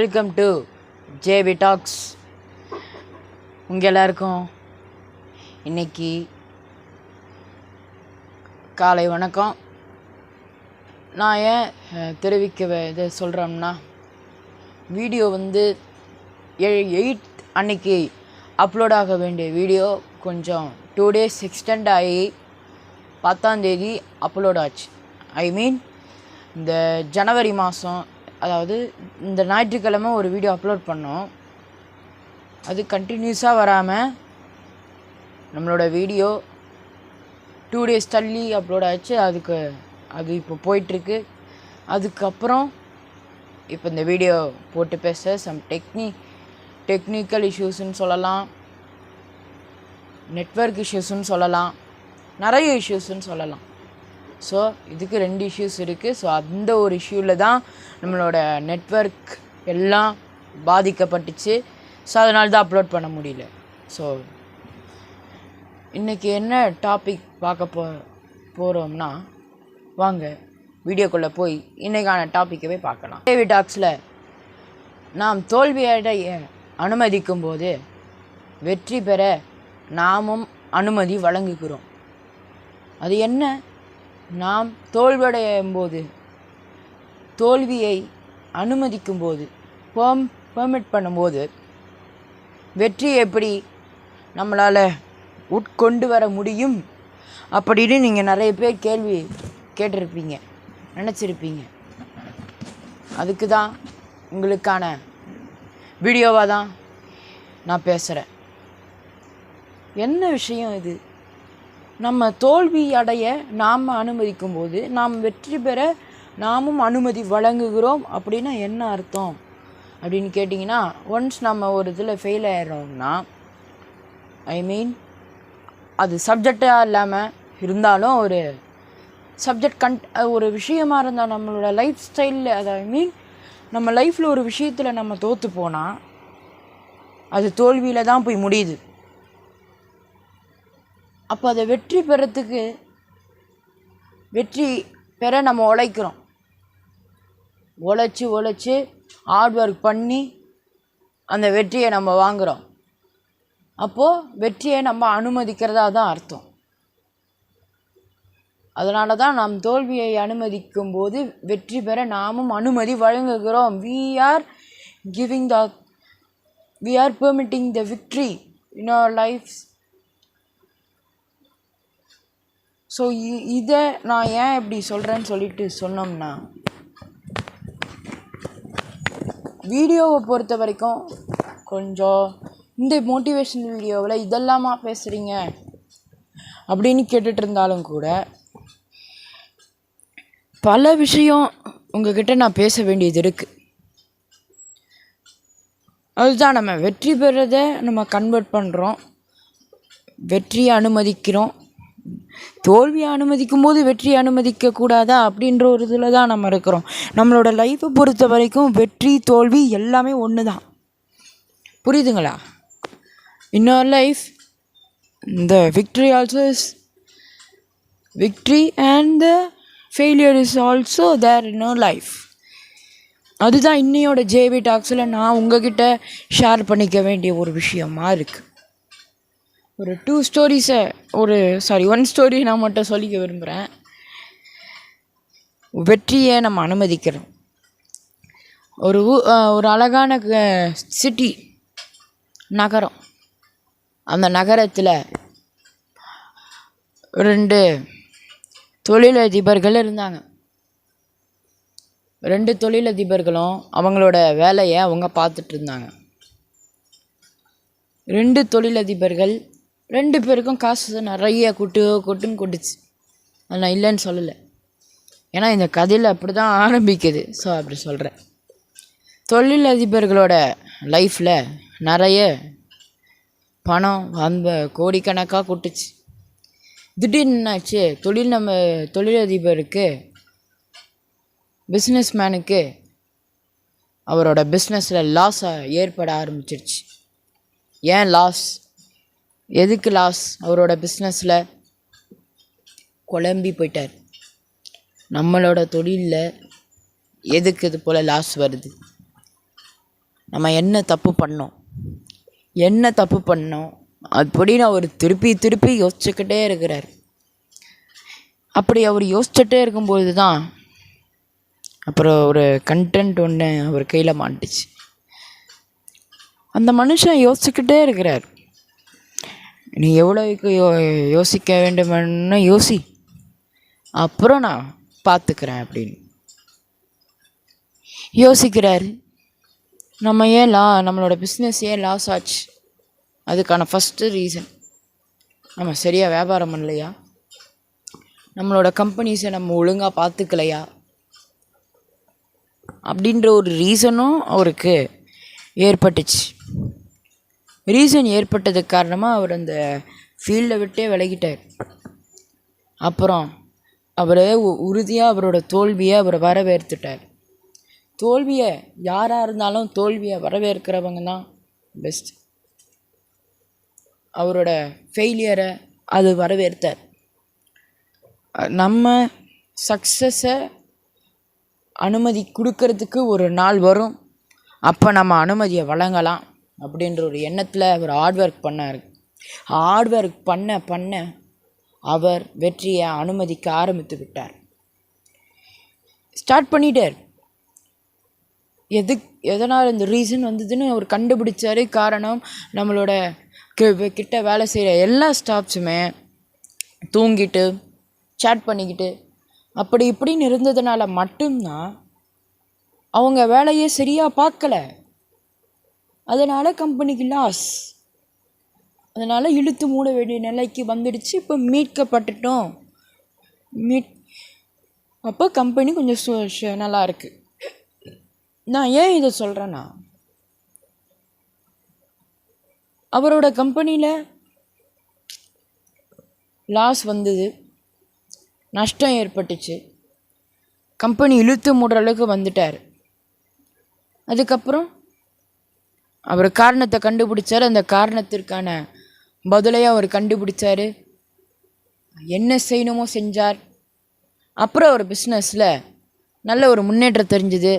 Welcome to JP tax. உங்கள் எல்லாருக்கும் இன்னைக்கு காலை வணக்கம். நான் ஏன் தெரிவிக்க இதை சொல்கிறோம்னா, வீடியோ 8 அன்னைக்கு அப்லோட் ஆக வேண்டிய வீடியோ கொஞ்சம் 2 days எக்ஸ்டெண்ட் ஆகி 10ஆம் தேதி அப்லோட் ஆச்சு. இந்த ஜனவரி மாதம், அதாவது இந்த ஞாயிற்றுக்கிழமை ஒரு வீடியோ அப்லோட் பண்ணோம். அது கண்டினியூஸாக வராமல் நம்மளோட வீடியோ 2 days தள்ளி அப்லோட் ஆச்சு. அது இப்போ போயிட்டுருக்கு. அதுக்கப்புறம் இப்போ இந்த வீடியோ போட்டு பேச சம் டெக்னிக்கல் இஷ்யூஸ்ன்னு சொல்லலாம், நெட்வொர்க் இஷ்யூஸ்ன்னு சொல்லலாம், நிறைய இஷ்யூஸ்ன்னு சொல்லலாம். ஸோ இதுக்கு 2 இஷ்யூஸ் இருக்குது. ஸோ அந்த ஒரு இஷ்யூவில் தான் நம்மளோட நெட்வொர்க் எல்லாம் பாதிக்கப்பட்டுச்சு. ஸோ அதனால தான் அப்லோட் பண்ண முடியல. ஸோ இன்றைக்கி என்ன டாபிக் பார்க்க போகிறோம்னா, வாங்க வீடியோக்குள்ளே போய் இன்றைக்கான டாப்பிக்கவே பார்க்கலாம். ஜேபி டாக்ஸில் நாம் தோல்வியடைய அனுமதிக்கும் போது வெற்றி பெற நாமும் அனுமதி வழங்குகிறோம். அது என்ன? நாம் தோல்வியடையும் போது, தோல்வியை அனுமதிக்கும் போது, பெர்மிட் பண்ணும்போது வெற்றி எப்படி நம்மளால் உட்கொண்டு வர முடியும் அப்படின்னு நீங்கள் நிறைய பேர் கேள்வி கேட்டிருப்பீங்க, நினச்சிருப்பீங்க. அதுக்கு தான் உங்களுக்கான வீடியோவாக தான் நான் பேசுகிறேன். என்ன விஷயம் இது? நம்ம தோல்வி அடைய நாம் அனுமதிக்கும் போது நாம் வெற்றி பெற நாமும் அனுமதி வழங்குகிறோம் அப்படின்னா என்ன அர்த்தம் அப்படின்னு கேட்டிங்கன்னா, ஒன்ஸ் நம்ம ஒரு இதில் ஃபெயில் ஆயிடுறோம்னா, அது சப்ஜெக்டாக இல்லாமல் இருந்தாலும் ஒரு சப்ஜெக்ட் ஒரு விஷயமாக இருந்தால் நம்மளோட லைஃப் ஸ்டைலில், நம்ம லைஃப்பில் ஒரு விஷயத்தில் நம்ம தோற்று போனால் அது தோல்வியில் தான் போய் முடியுது. அப்போ அதை வெற்றி பெற நம்ம உழைக்கிறோம். உழைச்சி ஹார்ட் ஒர்க் பண்ணி அந்த வெற்றியை நம்ம வாங்குகிறோம். அப்போது வெற்றியை நம்ம அனுமதிக்கிறதா தான் அர்த்தம். அதனால தான் நாம் தோல்வியை அனுமதிக்கும் போது வெற்றி பெற நாமும் அனுமதி வழங்குகிறோம். we are permitting the victory in our lives. So இதை நான் ஏன் இப்படி சொல்கிறேன்னு சொல்லிட்டு சொன்னோம்னா, வீடியோவை பொறுத்த வரைக்கும் கொஞ்சம் இந்த மோட்டிவேஷன் வீடியோவில் இதெல்லாமா பேசுகிறீங்க அப்படின்னு கேட்டுட்டு இருந்தாலும் கூட, பல விஷயம் உங்ககிட்ட நான் பேச வேண்டியது இருக்குது. அதுதான் நம்ம வெற்றி பெறதை நம்ம கன்வெர்ட் பண்ணுறோம், வெற்றியை அனுமதிக்கிறோம். தோல்வியை அனுமதிக்கும் போது வெற்றியை அனுமதிக்கக்கூடாதா அப்படின்ற ஒரு இதில் தான் நம்ம இருக்கிறோம். நம்மளோட லைஃப்பை பொறுத்த வரைக்கும் வெற்றி தோல்வி எல்லாமே ஒன்று தான். புரியுதுங்களா? In our life the victory also is victory and the failure is also there in our life. அதுதான் இன்னையோட ஜேபி டாக்ஸில் நான் உங்ககிட்ட ஷேர் பண்ணிக்க வேண்டிய ஒரு விஷயமா இருக்குது. ஒரு 2 ஸ்டோரிஸை 1 ஸ்டோரி நான் மட்டும் சொல்லிக்க விரும்புகிறேன். வெற்றியை நம்ம அனுமதிக்கிறோம். ஒரு அழகான சிட்டி, நகரம். அந்த நகரத்தில் 2 தொழிலதிபர்கள் இருந்தாங்க. 2 தொழிலதிபர்களும் அவங்களோட வேலையை அவங்க பார்த்துட்டு இருந்தாங்க. 2 தொழிலதிபர்கள் 2 பேருக்கும் காசு நிறைய கொட்டுன்னு கொட்டுச்சு. அது நான் இல்லைன்னு சொல்லலை, ஏன்னா இந்த கதையில் அப்படி தான் ஆரம்பிக்குது. ஸோ அப்படி சொல்கிறேன். தொழிலதிபர்களோட லைஃப்பில் நிறைய பணம் கோடிக்கணக்காக கொட்டுச்சு. திடீர்னு என்னாச்சு, தொழிலதிபருக்கு, பிஸ்னஸ்மேனுக்கு அவரோட பிஸ்னஸில் லாஸ் ஏற்பட ஆரம்பிச்சிருச்சு. ஏன் லாஸ்? எதுக்கு லாஸ்? அவரோட பிஸ்னஸில் குழம்பி போயிட்டார். நம்மளோட தொழிலில் எதுக்கு இது போல் லாஸ் வருது? நம்ம என்ன தப்பு பண்ணோம் அப்படின்னு அவர் திருப்பி திருப்பி யோசிச்சுக்கிட்டே இருக்கிறார். அப்படி அவர் யோசிச்சுட்டே இருக்கும்போது தான் அப்புறம் ஒரு கண்டென்ட் ஒன்று அவர் கையில் மாட்டுச்சு. அந்த மனுஷன் யோசிச்சுக்கிட்டே இருக்கிறார். நீ எவ்வளோக்கு யோசிக்க வேண்டுமென்னு யோசி, அப்புறம் நான் பார்த்துக்கிறேன் அப்படின்னு யோசிக்கிறாரு. நம்மளோட பிஸ்னஸ் ஏன் லாஸ் ஆச்சு? அதுக்கான ஃபஸ்ட்டு ரீசன் நம்ம சரியாக வியாபாரம் பண்ணலையா, நம்மளோட கம்பெனிஸை நம்ம ஒழுங்காக பார்த்துக்கலையா அப்படின்ற ஒரு ரீசனும் அவருக்கு ஏற்பட்டுச்சு. ரீசன் ஏற்பட்டதுக்கு காரணமாக அவர் அந்த ஃபீல்டை விட்டே விலகிட்டார். அப்புறம் அவர் உறுதியாக அவரோட தோல்வியை அவர் வரவேற்றுட்டார். தோல்வியை யாராக இருந்தாலும் தோல்வியை வரவேற்கிறவங்க தான் பெஸ்ட். அவரோட ஃபெயிலியரை அது வரவேற்றார். நம்ம சக்ஸஸை அனுமதி கொடுக்கறதுக்கு ஒரு நாள் வரும், அப்போ நம்ம அனுமதியை வழங்கலாம் அப்படின்ற ஒரு எண்ணத்தில் அவர் ஹார்ட் ஒர்க் பண்ணார். ஹார்ட் ஒர்க் பண்ண அவர் வெற்றியை அனுமதிக்க ஆரம்பித்து விட்டார். ஸ்டார்ட் பண்ணிட்டார். எதனால் இந்த ரீசன் வந்ததுன்னு அவர் கண்டுபிடிச்சார். காரணம், நம்மளோட கிட்ட வேலை செய்கிற எல்லா ஸ்டாஃப்ஸுமே தூங்கிட்டு சேட் பண்ணிக்கிட்டு அப்படி இப்படின்னு இருந்ததுனால மட்டும்தான் அவங்க வேலையை சரியாக பார்க்கல. அதனால் கம்பெனிக்கு லாஸ். அதனால் இழுத்து மூட வேண்டிய நிலைக்கு வந்துடுச்சு. இப்போ மீட்கப்பட்டுட்டோம். அப்போ கம்பெனி கொஞ்சம் நல்லா இருக்குது. நான் ஏன் இதை சொல்கிறேன்னா, அவரோட கம்பெனியில் லாஸ் வந்தது, நஷ்டம் ஏற்பட்டுச்சு, கம்பெனி இழுத்து மூடுற அளவுக்கு வந்துட்டார். அதுக்கப்புறம் அவர் காரணத்தை கண்டுபிடிச்சார். அந்த காரணத்திற்கான பதிலையும் அவர் கண்டுபிடிச்சார். என்ன செய்யணுமோ செஞ்சார். அப்புறம் ஒரு பிஸ்னஸில் நல்ல ஒரு முன்னேற்றம் தெரிஞ்சுது.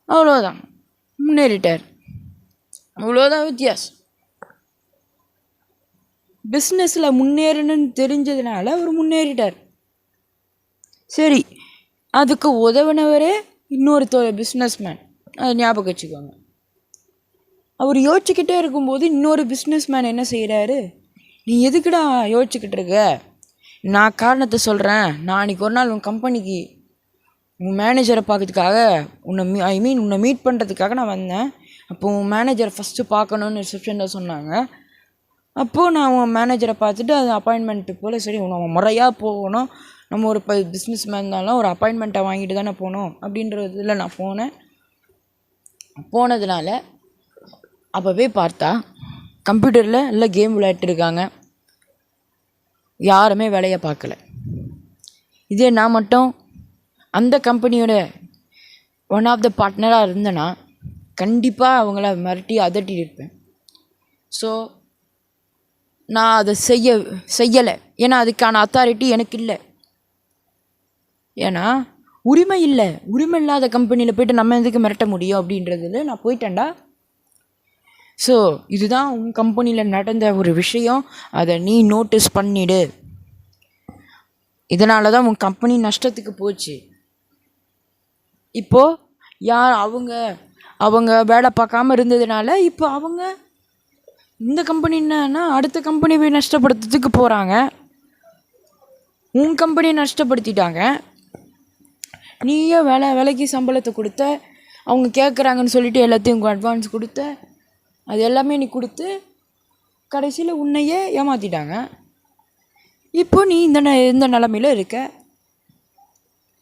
அவ்வளோதான், முன்னேறிட்டார். அவ்வளோதான் வித்தியாசம். பிஸ்னஸில் முன்னேறணும்னு தெரிஞ்சதுனால அவர் முன்னேறிட்டார். சரி, அதுக்கு உதவினவரே இன்னொரு பிஸ்னஸ்மேன். அதை ஞாபகம் வச்சுக்கோங்க. அவர் யோசிச்சுக்கிட்டே இருக்கும்போது இன்னொரு பிஸ்னஸ்மேன் என்ன செய்கிறாரு, நீ எதுக்குடா யோசிச்சுக்கிட்டு இருக்க, நான் காரணத்தை சொல்கிறேன். நான் அன்றைக்கி ஒரு நாள் உன் கம்பெனிக்கு உன் மேனேஜரை பார்க்கறதுக்காக உன்னை மீட் பண்ணுறதுக்காக நான் வந்தேன். அப்போ உன் மேனேஜரை ஃபஸ்ட்டு பார்க்கணுன்னு ரிசப்ஷனில் சொன்னாங்க. அப்போது நான் உன் மேனேஜரை பார்த்துட்டு அது அப்பாயின்மெண்ட்டு போல், சரி நம்ம முறையாக போகணும், நம்ம ஒரு பிஸ்னஸ் மேன் இருந்தாலும் ஒரு அப்பாயின்மெண்ட்டை வாங்கிட்டு தானே போகணும் அப்படின்றதில் நான் போனதுனால அப்போவே பார்த்தா கம்ப்யூட்டரில் எல்லாம் கேம் விளையாட்டுருக்காங்க, யாருமே வேலையை பார்க்கல. இதே நான் மட்டும் அந்த கம்பெனியோட ஒன் ஆஃப் த பார்ட்னராக இருந்தேன்னா கண்டிப்பாக அவங்கள மிரட்டி அதட்டிட்டு இருப்பேன். ஸோ நான் அதை செய்யலை. ஏன்னா அதுக்கான அத்தாரிட்டி எனக்கு இல்லை. ஏன்னா உரிமை இல்லாத கம்பெனியில் போய்ட்டு நம்ம எதுக்கு மிரட்ட முடியும் அப்படின்றதுல நான் போயிட்டேன்டா. ஸோ இதுதான் உன் கம்பெனியில் நடந்த ஒரு விஷயம், அதை நீ நோட்டீஸ் பண்ணிடு. இதனால தான் உன் கம்பெனி நஷ்டத்துக்கு போச்சு. இப்போது அவங்க வேலை பார்க்காம இருந்ததுனால இப்போ அவங்க இந்த கம்பெனி என்னன்னா அடுத்த கம்பெனி போய் நஷ்டப்படுத்துறதுக்கு போகிறாங்க. உன் கம்பெனியை நஷ்டப்படுத்திட்டாங்க. நீயே வேலைக்கு சம்பளத்தை கொடுத்த, அவங்க கேட்குறாங்கன்னு சொல்லிட்டு எல்லாத்தையும் அட்வான்ஸ் கொடுத்த, அது எல்லாமே நீ கொடுத்து கடைசியில் உன்னையே ஏமாற்றிட்டாங்க. இப்போ நீ இந்த நிலமையில் இருக்க.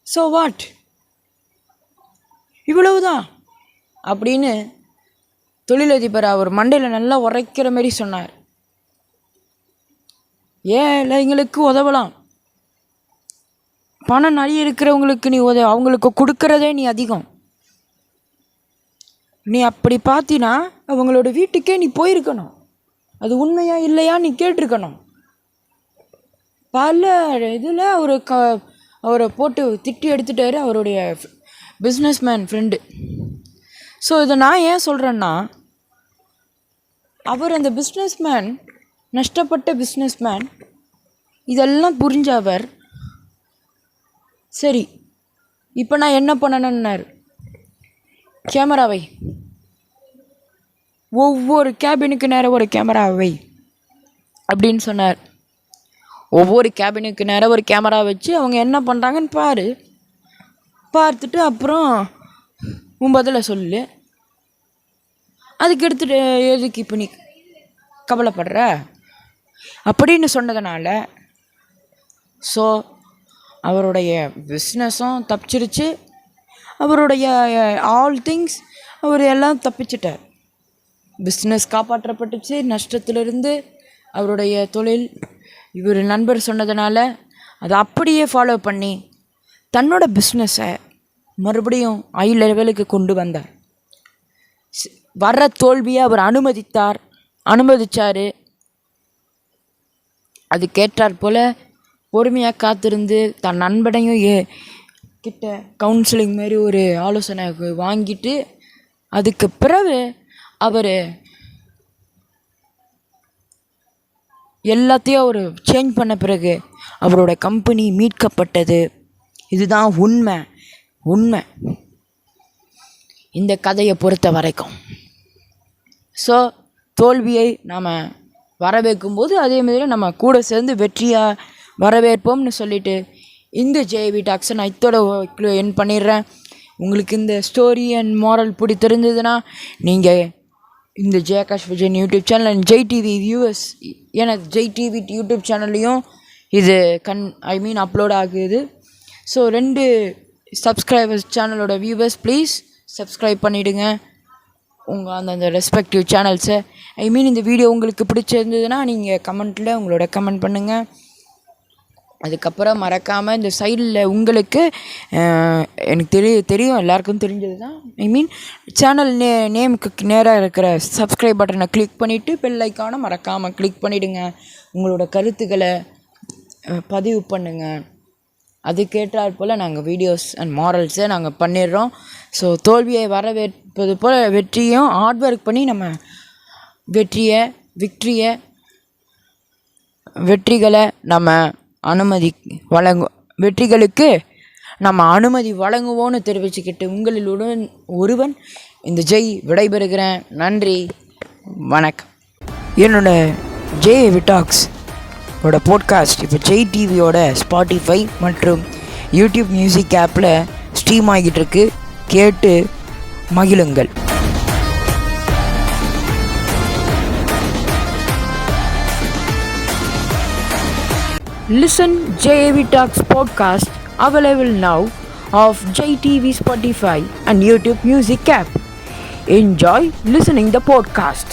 ஸோ வாட், இவ்வளவுதான் அப்படின்னு தொழிலதிபர் அவர் மண்டையில் நல்லா உரைக்கிற மாதிரி சொன்னார். ஏழைங்களுக்கு உதவலாம், பணம் நிறைய இருக்கிறவங்களுக்கு நீ அவங்களுக்கு கொடுக்கறதே நீ அதிகம். நீ அப்படி பார்த்தினா அவங்களோட வீட்டுக்கே நீ போயிருக்கணும். அது உண்மையா இல்லையா நீ கேட்டிருக்கணும். பல இதில் அவரை போட்டு திட்டி எடுத்துட்டாரு அவருடைய பிஸ்னஸ்மேன் ஃப்ரெண்டு. ஸோ இதை நான் ஏன் சொல்கிறேன்னா, அவர் அந்த பிஸ்னஸ்மேன், நஷ்டப்பட்ட பிஸ்னஸ்மேன், இதெல்லாம் புரிஞ்ச அவர், சரி இப்போ நான் என்ன பண்ணணுன்னார், கேமராவை ஒவ்வொரு கேபினுக்கு நேரம் ஒரு கேமராவை அப்படின்னு சொன்னார். ஒவ்வொரு கேபினுக்கு நேரம் ஒரு கேமரா வச்சு அவங்க என்ன பண்ணுறாங்கன்னு பார்த்துட்டு அப்புறம் உன் பதிலை சொல்லு. அதுக்கு எடுத்துகிட்டு எதுக்கு இப்போ நீ கவலைப்படுற அப்படின்னு சொன்னதுனால ஸோ அவருடைய பிஸ்னஸும் தப்பிச்சிருச்சு, அவருடைய ஆல் திங்ஸ் அவர் எல்லாம் தப்பிச்சிட்டார். பிஸ்னஸ் காப்பாற்றப்பட்டுச்சு நஷ்டத்திலிருந்து. அவருடைய தொழில் இவர் நண்பர் சொன்னதுனால அதை அப்படியே ஃபாலோ பண்ணி தன்னோட பிஸ்னஸை மறுபடியும் ஹை லெவலுக்கு கொண்டு வந்தார். வர்ற தோல்வியை அவர் அனுமதித்தார். அது கேட்டார் போல் பொறுமையாக காத்திருந்து தன் நண்பனையும் கிட்ட கவுன்சிலிங் மாதிரி ஒரு ஆலோசனை வாங்கிட்டு அதுக்கு பிறகு அவர் எல்லாத்தையும் அவர் சேஞ்ச் பண்ண பிறகு அவரோட கம்பெனி மீட்கப்பட்டது. இதுதான் உண்மை இந்த கதையை பொறுத்த வரைக்கும். ஸோ தோல்வியை நாம் வரவேற்கும்போது அதேமாதிரி நம்ம கூட சேர்ந்து வெற்றியாக வரவேற்போம்னு சொல்லிவிட்டு இந்த ஜேவி டாக்ஸை நான் இதோட என் பண்ணிடுறேன். உங்களுக்கு இந்த ஸ்டோரி அண்ட் மாரல் பிடித்திருந்ததுன்னா நீங்கள் இந்த Jayakash Vijayan YouTube channel and Jai TV viewers, எனக்கு ஜெய் டிவி யூடியூப் சேனல்லையும் இது அப்லோட் ஆகுது. ஸோ 2 சப்ஸ்கிரைபர்ஸ் சேனலோட வியூவர்ஸ் ப்ளீஸ் சப்ஸ்கிரைப் பண்ணிவிடுங்க உங்கள் அந்தந்த ரெஸ்பெக்டிவ் சேனல்ஸை. இந்த வீடியோ உங்களுக்கு பிடிச்சிருந்ததுன்னா நீங்கள் கமெண்ட்டில் உங்களோட கமெண்ட் பண்ணுங்கள். அதுக்கப்புறம் மறக்காமல் இந்த சைடில் உங்களுக்கு எனக்கு தெரியும் எல்லாருக்கும் தெரிஞ்சது தான், சேனல் நேமுக்கு நேராக இருக்கிற சப்ஸ்கிரைப் பட்டனை கிளிக் பண்ணிவிட்டு பெல் ஐக்கானை மறக்காமல் கிளிக் பண்ணிவிடுங்க. உங்களோட கருத்துக்களை பதிவு பண்ணுங்கள். அதுக்கேற்றாற் போல் நாங்கள் வீடியோஸ் அண்ட் மாரல்ஸை நாங்கள் பண்ணிடுறோம். ஸோ தோல்வியை வரவேற்பது போல் வெற்றியும் ஹார்ட் ஒர்க் பண்ணி நம்ம வெற்றிகளை நம்ம வெற்றிகளுக்கு நம்ம அனுமதி வழங்குவோன்னு தெரிவிச்சுக்கிட்டு உங்களிலுடன் ஒருவன் இந்த ஜெய் விடைபெறுகிறேன். நன்றி, வணக்கம். என்னோட ஜேவி டாக்ஸ் ஓட போட்காஸ்ட் இப்போ ஜெய் டிவியோட ஸ்பாட்டிஃபை மற்றும் யூடியூப் மியூசிக் ஆப்பில் ஸ்ட்ரீம் ஆகிட்டு இருக்கு. கேட்டு மகிழுங்கள். Listen JAV Talks podcast available now of JTV Spotify and YouTube Music app. Enjoy listening the podcast.